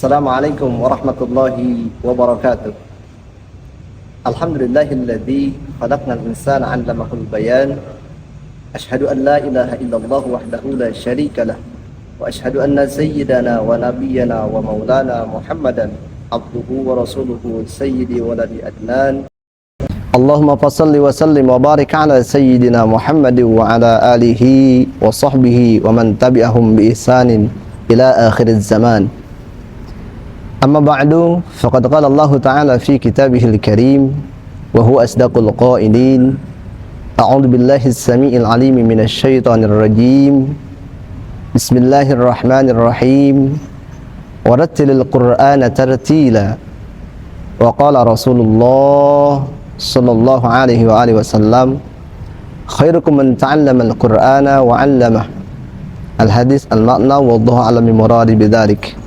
Assalamualaikum warahmatullahi wabarakatuh. Alhamdulillahilladzi khalaqnal insana 'allamahul bayan. Asyhadu an la ilaha illallah wahdahu la syarikalah wa asyhadu anna sayyidana wa nabiyyana wa maulana Muhammadan abduhu wa rasuluhu sayyidi waladi adnan. Allahumma fassalli wa sallim wa barik ala sayyidina Muhammadin wa ala alihi wa sahbihi wa man tabi'ahum bi ihsanin ila akhiriz zaman. Amma ba'du, faqad qala Allah Ta'ala fi kitabihil karim wa huwa asdaqul qailin. A'udzu billahi as-sami'il 'alim minasy syaithanir rajim. Bismillahirrahmanirrahim. Warattilil Qur'ana tartila. Wa qala Rasulullah sallallahu alaihi wa alihi wasallam, khairukum man ta'allama al-Qur'ana wa 'allamah. Al-hadis al-ma'na wa wallahu a'lam bi muradi bidzalik.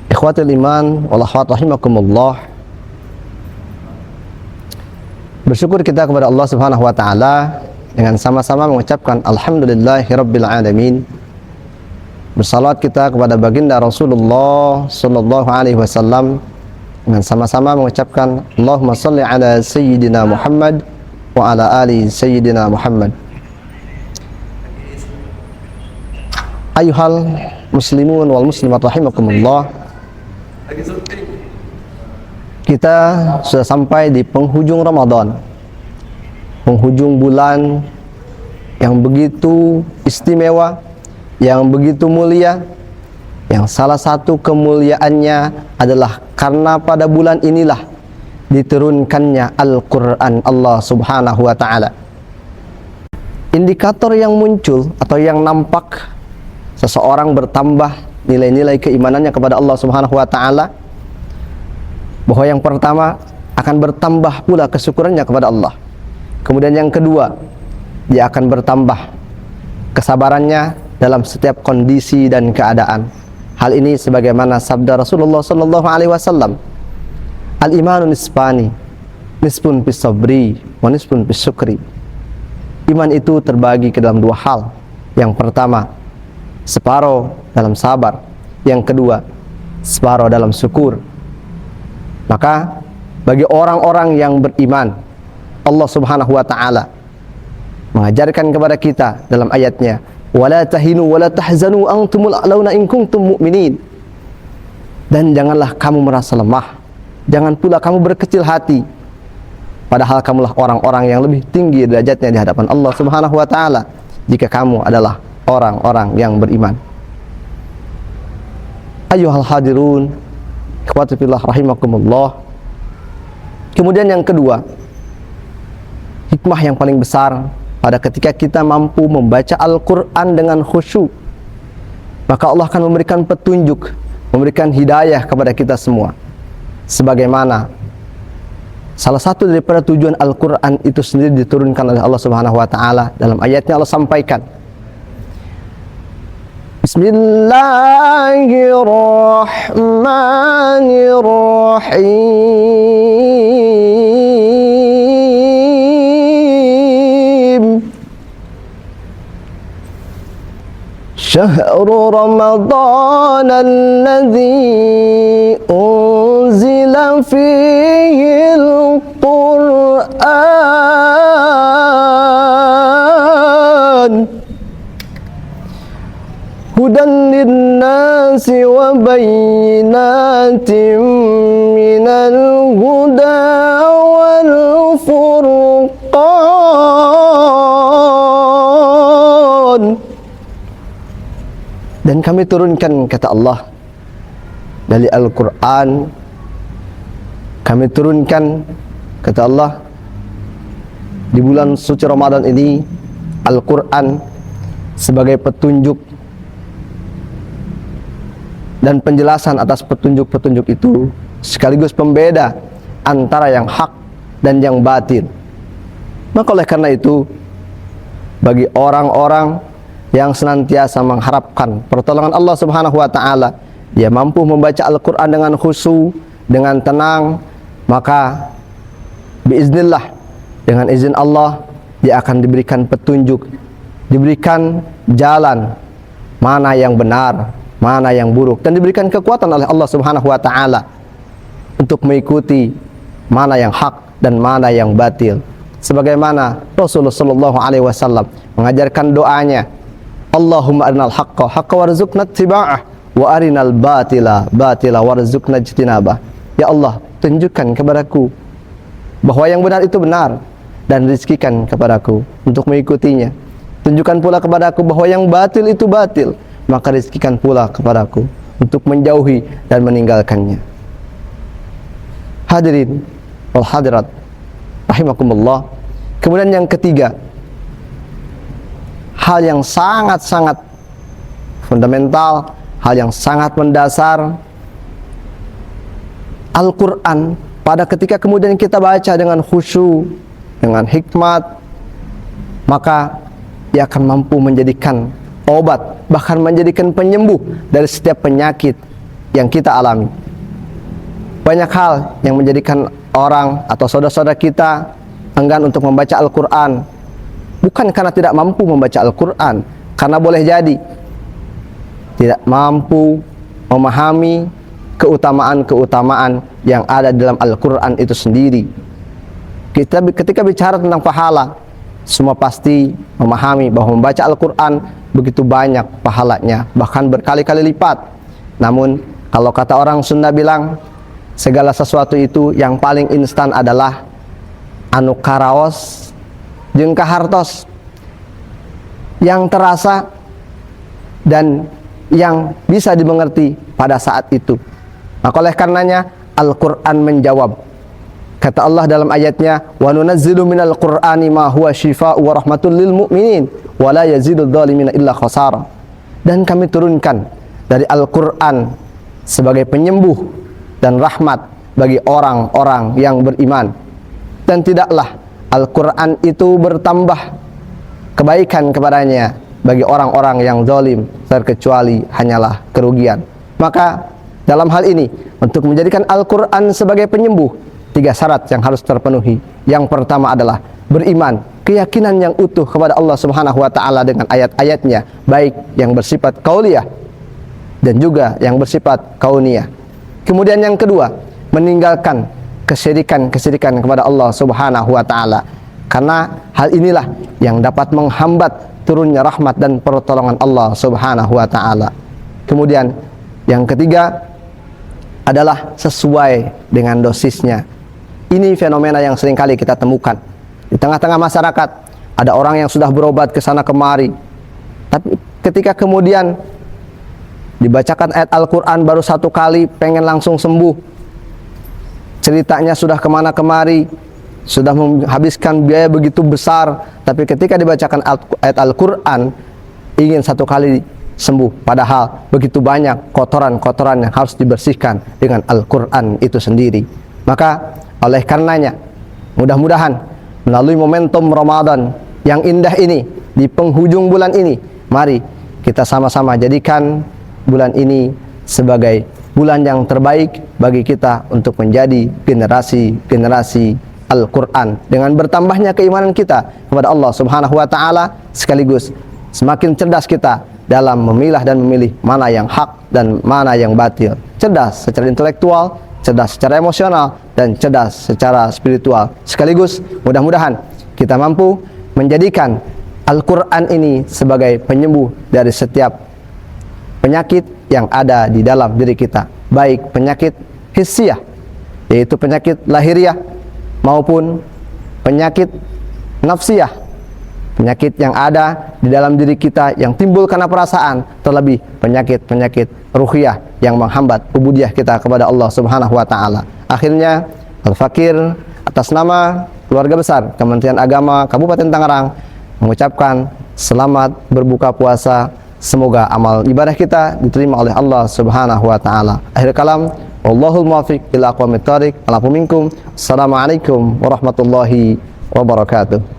Ikhwatul iman wal akhwat rahimakumullah. Bersyukur kita kepada Allah Subhanahu wa taala dengan sama-sama mengucapkan alhamdulillahirabbil alamin. Bersalawat kita kepada baginda Rasulullah sallallahu alaihi wasallam dengan sama-sama mengucapkan Allahumma shalli ala sayyidina Muhammad wa ala ali sayyidina Muhammad. Ayuhal muslimun wal muslimat rahimakumullah. Kita sudah sampai di penghujung Ramadan, penghujung bulan yang begitu istimewa, yang begitu mulia, yang salah satu kemuliaannya adalah karena pada bulan inilah diturunkannya Al-Quran Allah Subhanahu wa ta'ala. Indikator yang muncul atau yang nampak seseorang bertambah nilai-nilai keimanannya kepada Allah Subhanahu wa taala, bahwa yang pertama akan bertambah pula kesyukurannya kepada Allah. Kemudian yang kedua, dia akan bertambah kesabarannya dalam setiap kondisi dan keadaan. Hal ini sebagaimana sabda Rasulullah sallallahu alaihi wasallam, al-imanu nisfani, nisfun fis sabri wa nisfun fis syukri. Iman itu terbagi ke dalam dua hal. Yang pertama, separuh dalam sabar. Yang kedua, separuh dalam syukur. Maka bagi orang-orang yang beriman, Allah Subhanahu wa ta'ala mengajarkan kepada kita dalam ayatnya, wala tahinu wala tahzanu antumul a'launa in kuntum mu'minin. Dan janganlah kamu merasa lemah, jangan pula kamu berkecil hati, padahal kamulah orang-orang yang lebih tinggi derajatnya di hadapan Allah Subhanahu wa ta'ala jika kamu adalah orang-orang yang beriman. Ayyuhal hadirun, ikhwati fillah rahimakumullah. Kemudian yang kedua, hikmah yang paling besar pada ketika kita mampu membaca Al-Quran dengan khusyuk, maka Allah akan memberikan petunjuk, memberikan hidayah kepada kita semua. Sebagaimana salah satu daripada tujuan Al-Quran itu sendiri diturunkan oleh Allah Subhanahu wa ta'ala. Dalam ayatnya Allah sampaikan, Bismillahirrahmanirrahim. Syahru Ramadan alladzi unzila fihi al-Qur'an hudan linnasi wa bayyinatin minal huda wal furqan. Dan kami turunkan, kata Allah, dari Al-Quran, kami turunkan, kata Allah, di bulan suci Ramadan ini Al-Quran sebagai petunjuk dan penjelasan atas petunjuk-petunjuk itu, sekaligus pembeda antara yang hak dan yang batil. Maka oleh karena itu, bagi orang-orang yang senantiasa mengharapkan pertolongan Allah Subhanahu wa ta'ala, dia mampu membaca Al-Quran dengan khusyuk, dengan tenang, maka biiznillah, dengan izin Allah, dia akan diberikan petunjuk, diberikan jalan mana yang benar, mana yang buruk, dan diberikan kekuatan oleh Allah Subhanahu wa taala untuk mengikuti mana yang hak dan mana yang batil. Sebagaimana Rasulullah sallallahu alaihi wasallam mengajarkan doanya, Allahumma arinal haqqa haqqa warzuqna ittiba'ah wa arinal batila batila warzuqna ijtinabah. Ya Allah, tunjukkan kepadaku bahwa yang benar itu benar dan rizkikan kepadaku untuk mengikutinya. Tunjukkan pula kepadaku bahwa yang batil itu batil, maka rizkikan pula kepadaku untuk menjauhi dan meninggalkannya. Hadirin wal hadirat rahimakumullah. Kemudian yang ketiga, hal yang sangat-sangat fundamental, hal yang sangat mendasar, Al-Quran pada ketika kemudian kita baca dengan khusyuk, dengan hikmat, maka ia akan mampu menjadikan obat, bahkan menjadikan penyembuh dari setiap penyakit yang kita alami. Banyak hal yang menjadikan orang atau saudara-saudara kita enggan untuk membaca Al-Quran, bukan karena tidak mampu membaca Al-Quran, karena boleh jadi tidak mampu memahami keutamaan-keutamaan yang ada dalam Al-Quran itu sendiri. Ketika bicara tentang pahala, semua pasti memahami bahwa membaca Al-Quran begitu banyak pahalanya, bahkan berkali-kali lipat. Namun kalau kata orang Sunda bilang, segala sesuatu itu yang paling instan adalah anu karaos jeung kahartos, yang terasa dan yang bisa dimengerti pada saat itu. Maka oleh karenanya Al-Quran menjawab. Kata Allah dalam ayatnya, wa nunazzilu minal qur'ani ma huwa syifaa'u wa rahmatul lil mu'minin wa la yazidudz zalimina illa khasara. Dan kami turunkan dari Al-Quran sebagai penyembuh dan rahmat bagi orang-orang yang beriman. Dan tidaklah Al-Quran itu bertambah kebaikan kepadanya bagi orang-orang yang zalim, terkecuali hanyalah kerugian. Maka dalam hal ini, untuk menjadikan Al-Quran sebagai penyembuh, 3 syarat yang harus terpenuhi. Yang pertama adalah beriman, keyakinan yang utuh kepada Allah Subhanahu wa taala dengan ayat-ayatnya, baik yang bersifat qauliyah dan juga yang bersifat kauniyah. Kemudian yang kedua, meninggalkan kesyirikan kepada Allah Subhanahu wa taala. Karena hal inilah yang dapat menghambat turunnya rahmat dan pertolongan Allah Subhanahu wa taala. Kemudian yang ketiga adalah sesuai dengan dosisnya. Ini fenomena yang seringkali kita temukan di tengah-tengah masyarakat. Ada orang yang sudah berobat ke sana kemari, tapi ketika kemudian dibacakan ayat Al-Quran baru 1 kali pengen langsung sembuh, ceritanya sudah kemana kemari, sudah menghabiskan biaya begitu besar, tapi ketika dibacakan ayat Al-Quran ingin 1 kali sembuh, padahal begitu banyak kotoran-kotoran yang harus dibersihkan dengan Al-Quran itu sendiri. Maka oleh karenanya, mudah-mudahan melalui momentum Ramadan yang indah ini, di penghujung bulan ini, mari kita sama-sama jadikan bulan ini sebagai bulan yang terbaik bagi kita untuk menjadi generasi-generasi Al-Quran, dengan bertambahnya keimanan kita kepada Allah Subhanahu wa taala, sekaligus semakin cerdas kita dalam memilah dan memilih mana yang hak dan mana yang batil. Cerdas secara intelektual, cerdas secara emosional, dan cerdas secara spiritual. Sekaligus mudah-mudahan kita mampu menjadikan Al-Quran ini sebagai penyembuh dari setiap penyakit yang ada di dalam diri kita, baik penyakit hissiyah, yaitu penyakit lahiriah, maupun penyakit nafsiyah, penyakit yang ada di dalam diri kita yang timbul karena perasaan, terlebih penyakit-penyakit ruhiyah yang menghambat ubudiyah kita kepada Allah Subhanahu wa taala. Akhirnya Al-Fakir atas nama keluarga besar Kementerian Agama Kabupaten Tangerang mengucapkan selamat berbuka puasa. Semoga amal ibadah kita diterima oleh Allah Subhanahu wa taala. Akhir kalam, wallahul muwaffiq ila aqwamit thoriq. Assalamualaikum warahmatullahi wabarakatuh.